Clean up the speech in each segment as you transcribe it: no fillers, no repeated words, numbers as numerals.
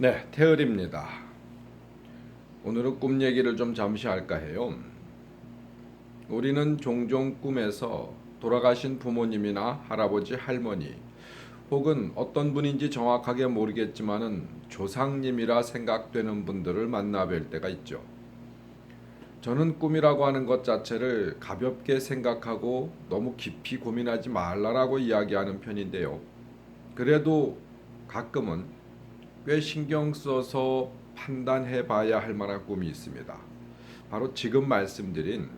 네, 태을입니다. 오늘은 꿈 얘기를 좀 잠시 할까 해요. 우리는 종종 꿈에서 돌아가신 부모님이나 할아버지, 할머니, 혹은 어떤 분인지 정확하게 모르겠지만은 조상님이라 생각되는 분들을 만나 뵐 때가 있죠. 저는 꿈이라고 하는 것 자체를 가볍게 생각하고 너무 깊이 고민하지 말라라고 이야기하는 편인데요. 그래도 가끔은 꽤 신경 써서 판단해 봐야 할 만한 꿈이 있습니다. 바로 지금 말씀드린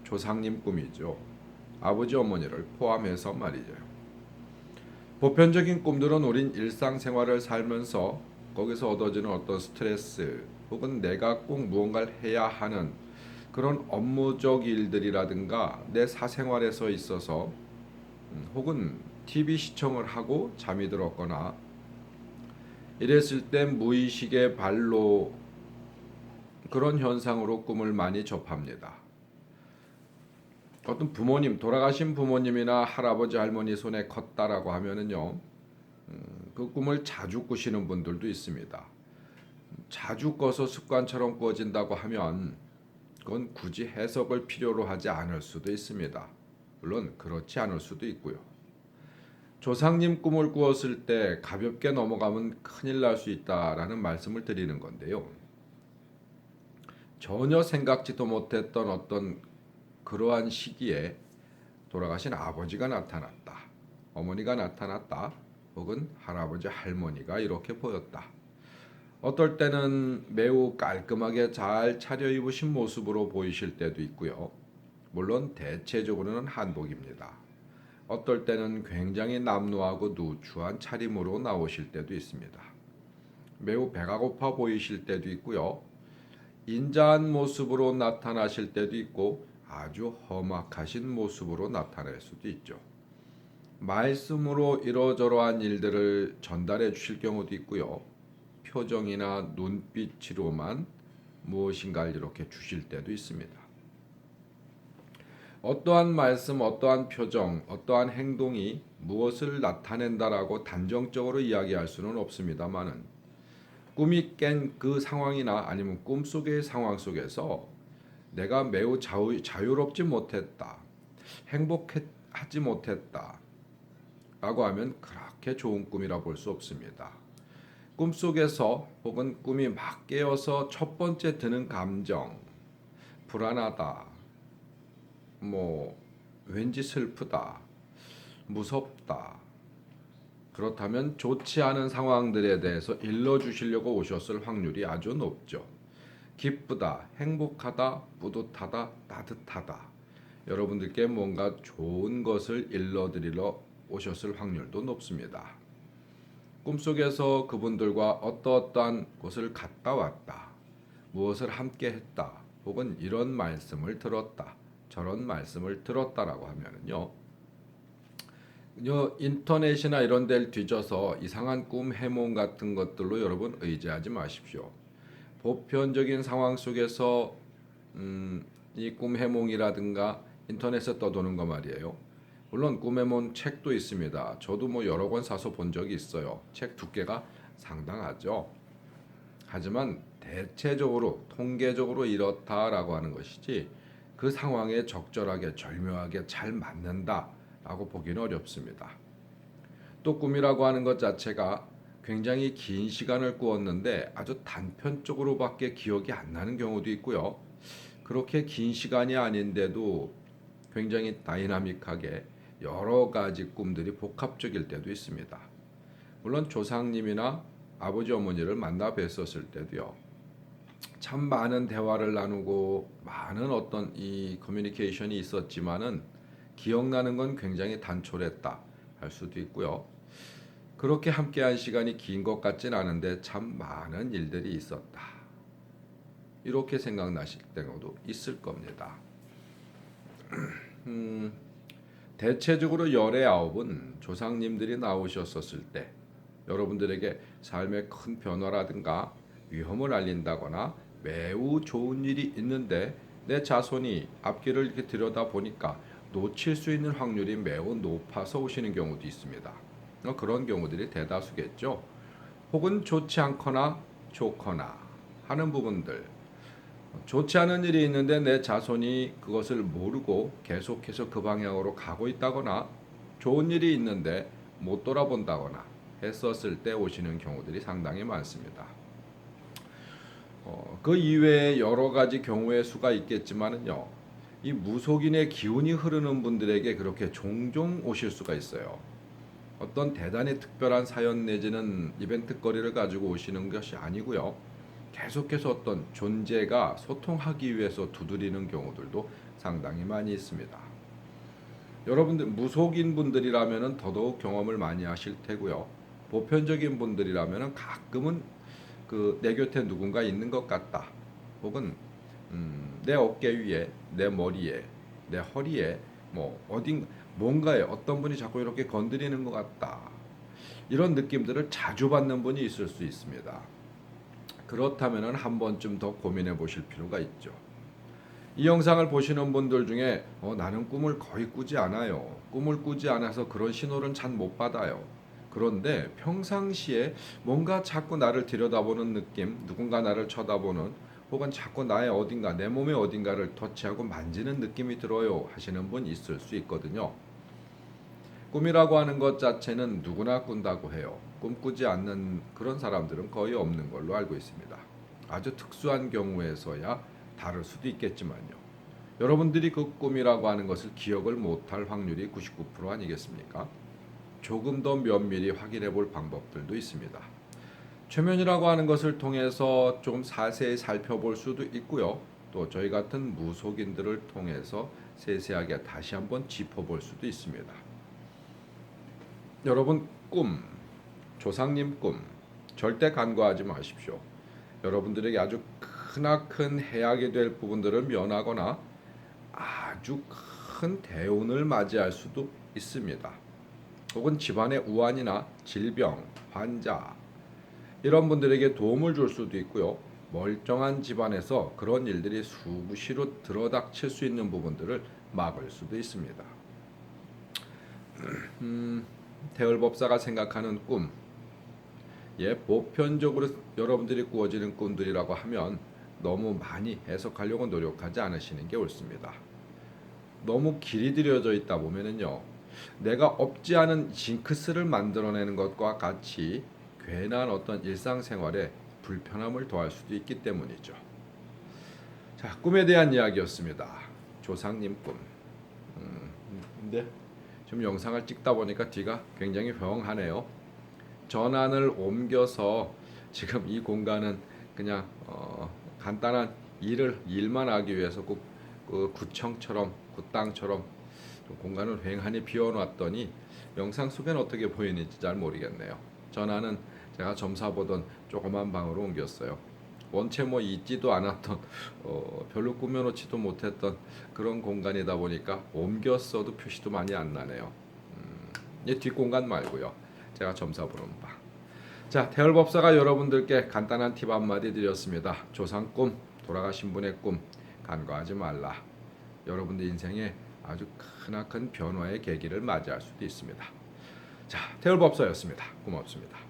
조상님 꿈이죠. 아버지 어머니를 포함해서 말이죠. 보편적인 꿈들은 우린 일상생활을 살면서 거기서 얻어지는 어떤 스트레스 혹은 내가 꼭 무언가를 해야 하는 그런 업무적 일들이라든가 내 사생활에서 있어서 혹은 TV 시청을 하고 잠이 들었거나 이랬을 때 무의식의 발로 그런 현상으로 꿈을 많이 접합니다. 어떤 부모님, 돌아가신 부모님이나 할아버지 할머니 손에 컸다라고 하면은요, 그 꿈을 자주 꾸시는 분들도 있습니다. 자주 꿔서 습관처럼 꾸어진다고 하면 그건 굳이 해석을 필요로 하지 않을 수도 있습니다. 물론 그렇지 않을 수도 있고요. 조상님 꿈을 꾸었을 때 가볍게 넘어가면 큰일 날 수 있다라는 말씀을 드리는 건데요. 전혀 생각지도 못했던 어떤 그러한 시기에 돌아가신 아버지가 나타났다. 어머니가 나타났다. 혹은 할아버지 할머니가 이렇게 보였다. 어떨 때는 매우 깔끔하게 잘 차려입으신 모습으로 보이실 때도 있고요. 물론 대체적으로는 한복입니다. 어떨 때는 굉장히 남루하고 누추한 차림으로 나오실 때도 있습니다. 매우 배가 고파 보이실 때도 있고요. 인자한 모습으로 나타나실 때도 있고 아주 험악하신 모습으로 나타날 수도 있죠. 말씀으로 이러저러한 일들을 전달해 주실 경우도 있고요. 표정이나 눈빛으로만 무엇인가를 이렇게 주실 때도 있습니다. 어떠한 말씀, 어떠한 표정, 어떠한 행동이 무엇을 나타낸다라고 단정적으로 이야기할 수는 없습니다만은 꿈이 깬 그 상황이나 아니면 꿈속의 상황 속에서 내가 매우 자유롭지 못했다, 행복하지 못했다 라고 하면 그렇게 좋은 꿈이라 볼 수 없습니다. 꿈속에서 혹은 꿈이 막 깨어서 첫 번째 드는 감정, 불안하다, 왠지 슬프다, 무섭다. 그렇다면 좋지 않은 상황들에 대해서 일러주시려고 오셨을 확률이 아주 높죠. 기쁘다, 행복하다, 뿌듯하다, 따뜻하다. 여러분들께 뭔가 좋은 것을 일러드리러 오셨을 확률도 높습니다. 꿈속에서 그분들과 어떠어떠한 곳을 갔다 왔다. 무엇을 함께 했다. 혹은 이런 말씀을 들었다. 저런 말씀을 들었다라고 하면은요. 인터넷이나 이런 데를 뒤져서 이상한 꿈 해몽 같은 것들로 여러분 의지하지 마십시오. 보편적인 상황 속에서 이 꿈 해몽이라든가 인터넷에 떠도는 거 말이에요. 물론 꿈 해몽 책도 있습니다. 저도 여러 권 사서 본 적이 있어요. 책 두께가 상당하죠. 하지만 대체적으로 통계적으로 이렇다라고 하는 것이지 그 상황에 적절하게 절묘하게 잘 맞는다라고 보기는 어렵습니다. 또 꿈이라고 하는 것 자체가 굉장히 긴 시간을 꾸었는데 아주 단편적으로밖에 기억이 안 나는 경우도 있고요. 그렇게 긴 시간이 아닌데도 굉장히 다이나믹하게 여러 가지 꿈들이 복합적일 때도 있습니다. 물론 조상님이나 아버지 어머니를 만나 뵀었을 때도요. 참 많은 대화를 나누고 많은 어떤 이 커뮤니케이션이 있었지만은 기억나는 건 굉장히 단촐했다 할 수도 있고요. 그렇게 함께한 시간이 긴 것 같진 않은데 참 많은 일들이 있었다. 이렇게 생각나실 때도 있을 겁니다. 대체적으로 열의 아홉은 조상님들이 나오셨었을 때 여러분들에게 삶의 큰 변화라든가 위험을 알린다거나 매우 좋은 일이 있는데 내 자손이 앞길을 이렇게 들여다 보니까 놓칠 수 있는 확률이 매우 높아서 오시는 경우도 있습니다. 그런 경우들이 대다수겠죠. 혹은 좋지 않거나 좋거나 하는 부분들, 좋지 않은 일이 있는데 내 자손이 그것을 모르고 계속해서 그 방향으로 가고 있다거나, 좋은 일이 있는데 못 돌아본다거나 했었을 때 오시는 경우들이 상당히 많습니다. 그 이외에 여러 가지 경우의 수가 있겠지만은요, 이 무속인의 기운이 흐르는 분들에게 그렇게 종종 오실 수가 있어요. 어떤 대단히 특별한 사연 내지는 이벤트거리를 가지고 오시는 것이 아니고요. 계속해서 어떤 존재가 소통하기 위해서 두드리는 경우들도 상당히 많이 있습니다. 여러분들 무속인 분들이라면 더더욱 경험을 많이 하실 테고요. 보편적인 분들이라면 가끔은 내 곁에 누군가 있는 것 같다. 혹은 내 어깨 위에, 내 머리에, 내 허리에 뭔가에 어떤 분이 자꾸 이렇게 건드리는 것 같다. 이런 느낌들을 자주 받는 분이 있을 수 있습니다. 그렇다면 한 번쯤 더 고민해 보실 필요가 있죠. 이 영상을 보시는 분들 중에 나는 꿈을 거의 꾸지 않아요. 꿈을 꾸지 않아서 그런 신호를 잘 못 받아요. 그런데 평상시에 뭔가 자꾸 나를 들여다보는 느낌, 누군가 나를 쳐다보는, 혹은 자꾸 나의 어딘가, 내 몸의 어딘가를 터치하고 만지는 느낌이 들어요 하시는 분 있을 수 있거든요. 꿈이라고 하는 것 자체는 누구나 꾼다고 해요. 꿈꾸지 않는 그런 사람들은 거의 없는 걸로 알고 있습니다. 아주 특수한 경우에서야 다를 수도 있겠지만요. 여러분들이 그 꿈이라고 하는 것을 기억을 못할 확률이 99% 아니겠습니까? 조금 더 면밀히 확인해 볼 방법들도 있습니다. 최면이라고 하는 것을 통해서 좀 자세히 살펴볼 수도 있고요. 또 저희 같은 무속인들을 통해서 세세하게 다시 한번 짚어볼 수도 있습니다. 여러분 꿈, 조상님 꿈 절대 간과하지 마십시오. 여러분들에게 아주 크나큰 해악이 될 부분들을 면하거나 아주 큰 대운을 맞이할 수도 있습니다. 혹은 집안의 우환이나 질병, 환자 이런 분들에게 도움을 줄 수도 있고요. 멀쩡한 집안에서 그런 일들이 수시로 들어닥칠 수 있는 부분들을 막을 수도 있습니다. 대을법사가 생각하는 꿈, 보편적으로 여러분들이 꾸어지는 꿈들이라고 하면 너무 많이 해석하려고 노력하지 않으시는 게 옳습니다. 너무 길이 들여져 있다 보면은요, 내가 없지 않은 징크스를 만들어내는 것과 같이 괜한 어떤 일상생활에 불편함을 더할 수도 있기 때문이죠. 자, 꿈에 대한 이야기였습니다. 조상님 꿈. 근데 지금 영상을 찍다 보니까 뒤가 굉장히 조용하네요. 전환을 옮겨서 지금 이 공간은 그냥 간단한 일만 하기 위해서 그 구청처럼 구땅처럼 공간을 휑하니 비워놨더니 영상 속에는 어떻게 보이는지 잘 모르겠네요. 전화는 제가 점사 보던 조그만 방으로 옮겼어요. 원체 있지도 않았던 별로 꾸며놓지도 못했던 그런 공간이다 보니까 옮겼어도 표시도 많이 안 나네요. 이 뒷공간 말고요. 제가 점사 보는 방. 자, 대을법사가 여러분들께 간단한 팁 한마디 드렸습니다. 조상 꿈, 돌아가신 분의 꿈 간과하지 말라. 여러분들 인생에 아주 크나큰 변화의 계기를 맞이할 수도 있습니다. 자, 대을법사였습니다. 고맙습니다.